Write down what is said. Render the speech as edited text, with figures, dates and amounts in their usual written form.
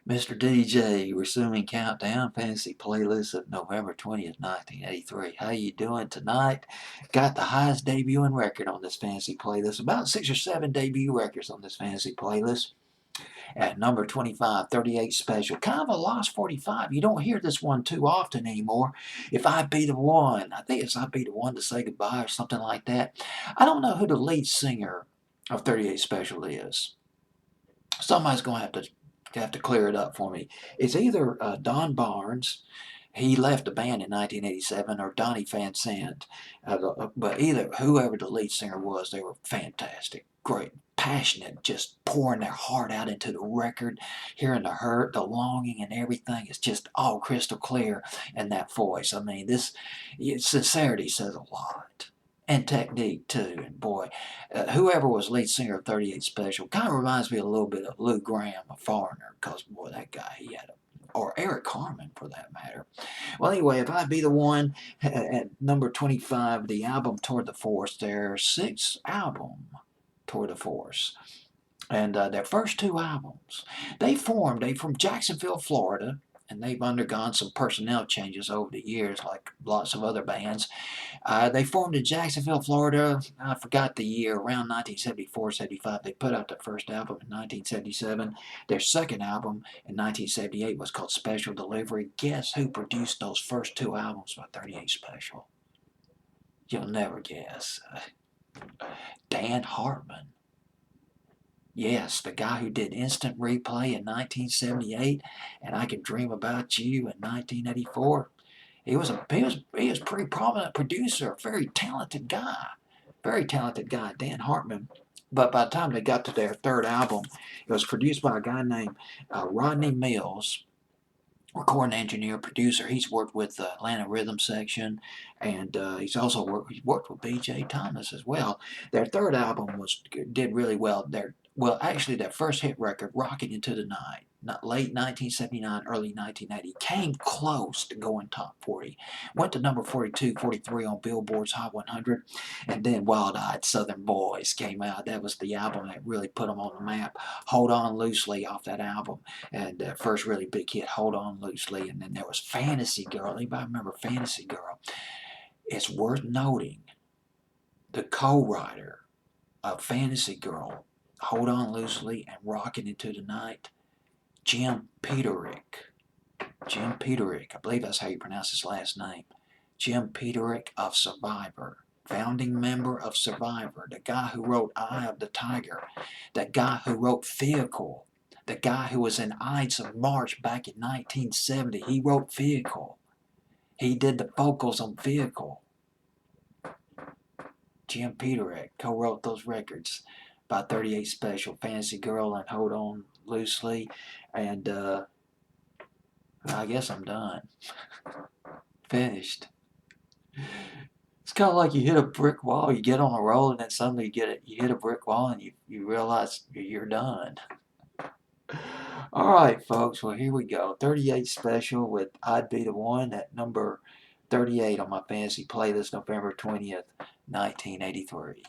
Mr. DJ, resuming countdown fantasy playlist of November 20th, 1983. How you doing tonight? Got the highest debuting record on this fantasy playlist. About 6 or 7 debut records on this fantasy playlist. At number 25, 38 Special. Kind of a lost 45. You don't hear this one too often anymore. If I Be the One. I think it's I Be the One to Say Goodbye or something like that. I don't know who the lead singer of 38 Special is. Somebody's going to have to clear it up for me. It's either Don Barnes, he left the band in 1987, or Donnie Van Sant. But either whoever the lead singer was, they were fantastic, great, passionate, just pouring their heart out into the record, hearing the hurt, the longing, and everything. It's just all crystal clear in that voice. I mean, this sincerity says a lot. And technique too, and boy, whoever was lead singer of 38 Special kind of reminds me a little bit of Lou Graham, a foreigner, because boy, that guy, he had or Eric Carmen for that matter. Well, anyway, if I Be the One at number 25, the album Toward the Force, their sixth album, Toward the Force. And their first two albums, they from Jacksonville, Florida, and they've undergone some personnel changes over the years, like lots of other bands. They formed in Jacksonville, Florida. I forgot the year, around 1974, 75. They put out their first album in 1977. Their second album in 1978 was called Special Delivery. Guess who produced those first two albums by 38 Special? You'll never guess. Dan Hartman. Yes, the guy who did Instant Replay in 1978 and I Can Dream About You in 1984. He was a pretty prominent producer, very talented guy. Very talented guy, Dan Hartman. But by the time they got to their third album, it was produced by a guy named Rodney Mills, recording engineer, producer. He's worked with the Atlanta Rhythm Section, and he's worked with B.J. Thomas as well. Their third album did really well. Actually, their first hit record, "Rocking Into the Night," late 1979, early 1980, came close to going top 40. Went to number 42, 43 on Billboard's Hot 100, and then Wild Eyed Southern Boys came out. That was the album that really put them on the map. Hold On Loosely off that album, and first really big hit, Hold On Loosely, and then there was Fantasy Girl. Anybody remember Fantasy Girl? It's worth noting the co-writer of Fantasy Girl, Hold On Loosely, and Rockin' Into the Night, Jim Peterick. Jim Peterick, I believe that's how you pronounce his last name. Jim Peterick of Survivor, founding member of Survivor, the guy who wrote Eye of the Tiger, the guy who wrote Vehicle, the guy who was in Ides of March back in 1970. He wrote Vehicle. He did the vocals on Vehicle. Jim Peterick co-wrote those records by 38 Special, Fantasy Girl, and Hold On Loosely. And I guess I'm done. Finished. It's kind of like you hit a brick wall. You get on a roll, and then suddenly you hit a brick wall, and you realize you're done. All right, folks. Well, here we go. 38 Special with I'd Be the One at number 38 on my fantasy playlist, November 20th, 1983.